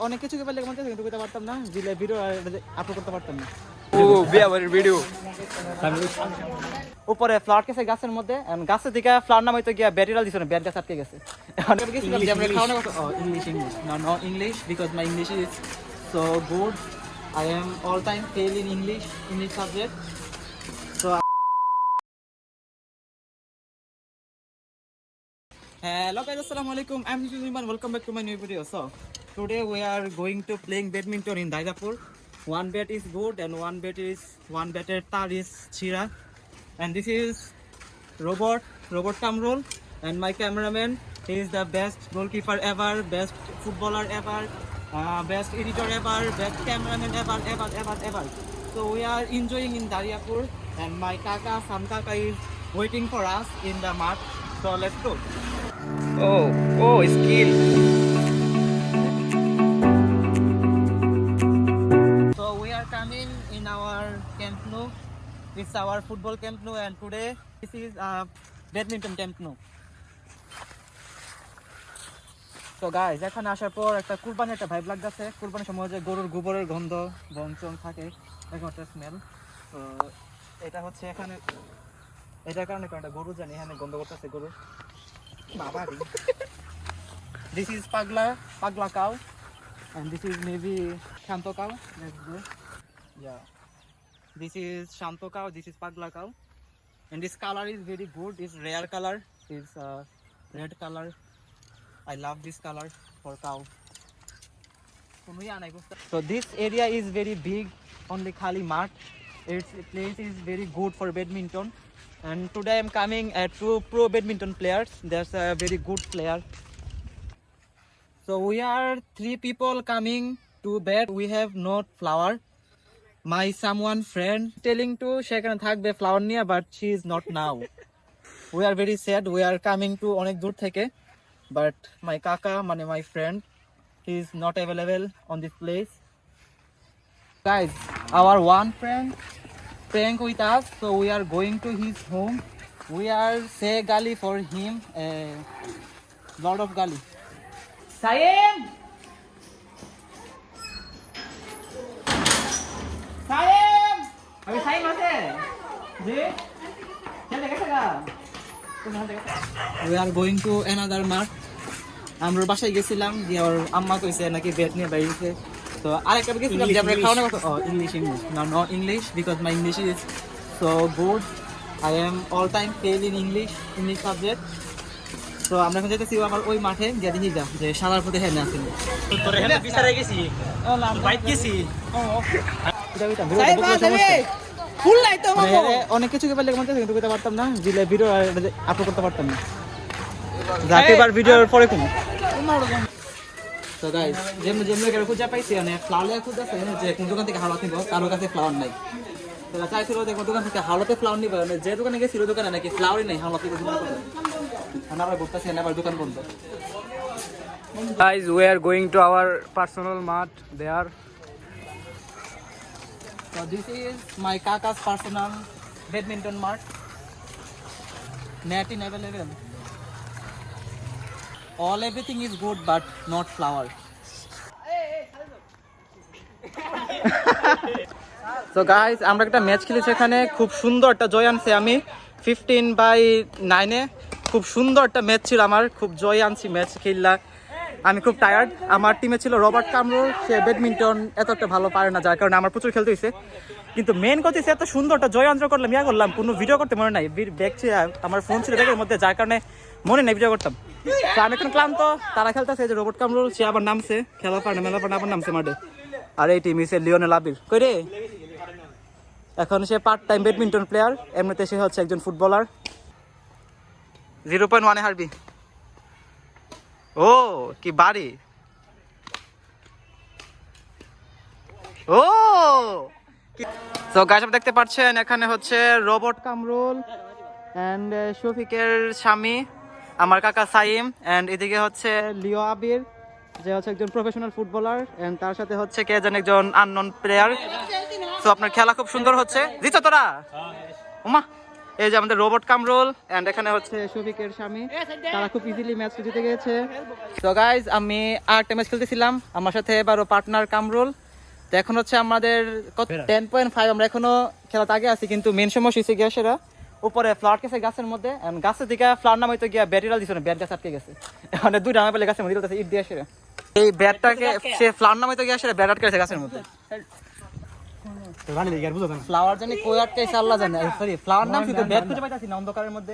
অনেক কিছু পারলে মনে কিন্তু করতে পারতাম না, ভিডিও আপলোড করতে পারতাম না। ও বিয়াবাড়ির ভিডিও উপরে ফ্লাওয়ার কেসে গাছের মধ্যে, গাছের দিকে ফ্লাওয়ার নাম হয়তো গিয়া ব্যাটারিয়াল দিছিল না, ব্যাট গাছ আটকে গেছে। English because my English is so good. I am all time fail in English subject. So hello guys, assalamu alaikum. I'm Nizman. Welcome back to my new video. So today we are going to playing badminton in Dairapur. One bat is good and one batter tar is Chira, and this is Robert Kamrul, and my cameraman. He is the best goalkeeper ever, best footballer ever, best editor ever, best cameraman ever. So we are enjoying in Dairapur, and my kaka Sam Kaka is waiting for us in the mart. So let's go. Oh, skill. So we are coming in our Camp Nou. It's our football Camp Nou, and today this is badminton Camp Nou. So guys, এখানে আসার পর একটা কুরবানি একটা vibe লাগতেছে। কুরবানির সময় যে গরুর গোবরের গন্ধ বঞ্চন থাকে, এরকম একটা স্মেল। তো এটা হচ্ছে এখানে এটার কারণে একটা গরু জানি এখানে গন্ধ করতেছে গরু। বাবারি। This is Pagla cow, and this is maybe Shanto cow. Let's go. Yeah. This is Shanto cow. This is Pagla cow, and this color is very good. It's rare color. It's red color. I love this color for cow. So this area is very big. Only khali mat. Its place is very good for badminton. And today I'm coming at two pro badminton players. There's a very good player. So we are three people coming to bed. We have not flower. My someone friend telling to সেখানে থাকবে flower নিয়ে, but she is not now. We are very sad. We are coming to অনেক দূর থেকে, but my kaka মানে my friend, he is not available on this place. Guys, our one friend prank with us, so we are going to his home. We are say gali for him, a lot of gali. Saim! Saim! Abhi Saim আছে? জি? চলে গেছে গা? We are going to another mart. আমরা বাসায় গেছিলাম, দিয়ে ওর আম্মা কইছে নাকি ব্যাট নিয়ে বাইরেছে। তো আরেকটা গেছিলাম যে আমরা খাওয়ানো কথা English no English because my English is so good. I am all time fail in English subject. তো আমরা এখন যেতেছি আমার ওই মাঠে গিয়ে দেখি যা যে শালার প্রতি হেনে আছে তোর এখানে বিচারে গেছি বাইক গেছি ফুল নাই তো অনেক কিছু পারলে মনে কিন্তু করতে পারতাম না, ভিডিও আপলোড করতে পারতাম না। যাকে বার ভিডিওর পরে কোন তো গাইস যেমন করে খুঁজে পাইছি মানে ফ্লাওয়ার খুঁজতেছে যে কোন দোকান থেকে হাওয়া কিনবো, কারোর কাছে ফ্লাওয়ার নাই। তো চাইছিল দেখো দোকান থেকে হাওয়াতে ফ্লাওয়ার নিবে, মানে যে দোকানে গেছিল দোকানে নাকি ফ্লাওয়ারই নাই, হাওয়া থেকে আমরা ঘুরতেছি না, আবার দোকান বন্ধ। Guys, we are going to our personal mat there. So this is my kaka's personal badminton mat. Net in available. Everything is good but not flower. So guys, আমরা একটা ম্যাচ খেলেছি এখানে, খুব সুন্দর একটা জয় আনছি আমি 15/9 এ। খুব সুন্দর একটা ম্যাচ ছিল আমার, খুব জয় আনছি ম্যাচ খেললা। আমি খুব টায়ার্ড। আমার টিমে ছিল রবার্ট কামরুল, সে ব্যাডমিন্টন এত একটা ভালো পারে না, যার কারণে আমার প্রচুর খেলতে হয়েছে। কিন্তু মেন কথা হচ্ছে এত সুন্দর একটা জয় অঞ্চল করলাম, ইয়া করলাম, কোনো ভিডিও করতে মনে নাই, ব্যাগ ছিল আমার ফোন ছিল ব্যাগের মধ্যে, যার কারণে মনে নাই ভিডিও করতাম। তো আমি এখন ক্লান্ত, তারা খেলতেছে যে রবার্ট কামরুল, সে আবার নামছে খেলা পারে না, মেলা পারে আবার নামছে মাঠে। আর এই টিম ইসে লিওনেল আবির কই রে, এখন সে পার্ট টাইম ব্যাডমিন্টন প্লেয়ার, এমনিতে সে হচ্ছে একজন ফুটবলার। 0.1 হারবি। ও কি বাড়ি, ও তো গাইস আপনি দেখতে পাচ্ছেন এখানে হচ্ছে রবার্ট কামরুল এন্ড শফিকের স্বামী আমার কাকা সাইম, এন্ড এদিকে হচ্ছে লিও আবির যে হচ্ছে একজন প্রফেশনাল ফুটবলার, এন্ড তার সাথে হচ্ছে কে যেন একজন আননোন প্লেয়ার। তো আপনার খেলা খুব সুন্দর হচ্ছে, জিতছো তোরা? ওমা এই যে আমাদের রোবট কামরুল এন্ড এখানে হচ্ছে শফিকের স্বামী, তারা খুব ইজিলি ম্যাচ জিতে গিয়েছে। তো গাইজ আমি আরেকটা ম্যাচ খেলতেছিলাম, আমার সাথে এবারও পার্টনার কামরুল। তো এখন হচ্ছে আমাদের 10.5, আমরা এখনো খেলাতে আগে আছি, কিন্তু মেন সমস্যা হচ্ছে গিয়া সেরা উপরে ফ্লাওয়ার গেছে গাছের মধ্যে, গাছের দিকে ফ্লাওয়ার নামাইতে গিয়া ব্যাটারিয়াল দিচ্ছে না, ব্যাট গাছ আটকে গেছে। মানে দুইটা নামে পেলে গাছের মধ্যে দিতেছে ইট দিয়ে সেরা, এই ব্যাটটাকে সে ফ্লাওয়ার নামাইতে গিয়া সেরা ব্যাট আটকে গেছে গাছের মধ্যে। ফ্লাওয়ার জানি কই আটকাইছে আল্লাহ জানে, সরি ফ্লাওয়ার নাম কিন্তু ব্যাট খুঁজে পাইতাছি না অন্ধকারের মধ্যে,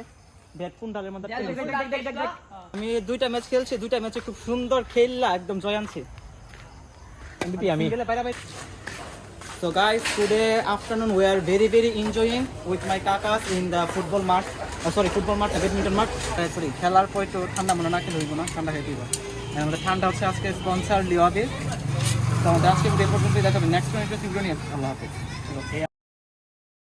ব্যাট কোন ডালের মধ্যে আটকে গেছে। আমি দুইটা ম্যাচ খেলছি, দুইটা ম্যাচে খুব সুন্দর খেললা, একদম জয় আনছি আমি। So guys, today afternoon we are very enjoying with my kakas in the football match. Football match, badminton match. Sorry, খেলার পর একটু ঠান্ডা মনে না খেলে হইব না, ঠান্ডা খাইতে হবে। আমাদের ঠান্ডা হচ্ছে আজকে স্পন্সর লিওয়াবিস। তো আমাদের আজকে ভিডিও পর্যন্তই দেখাবেন, নেক্সট ভিডিও নিয়ে আল্লাহ হাফেজ।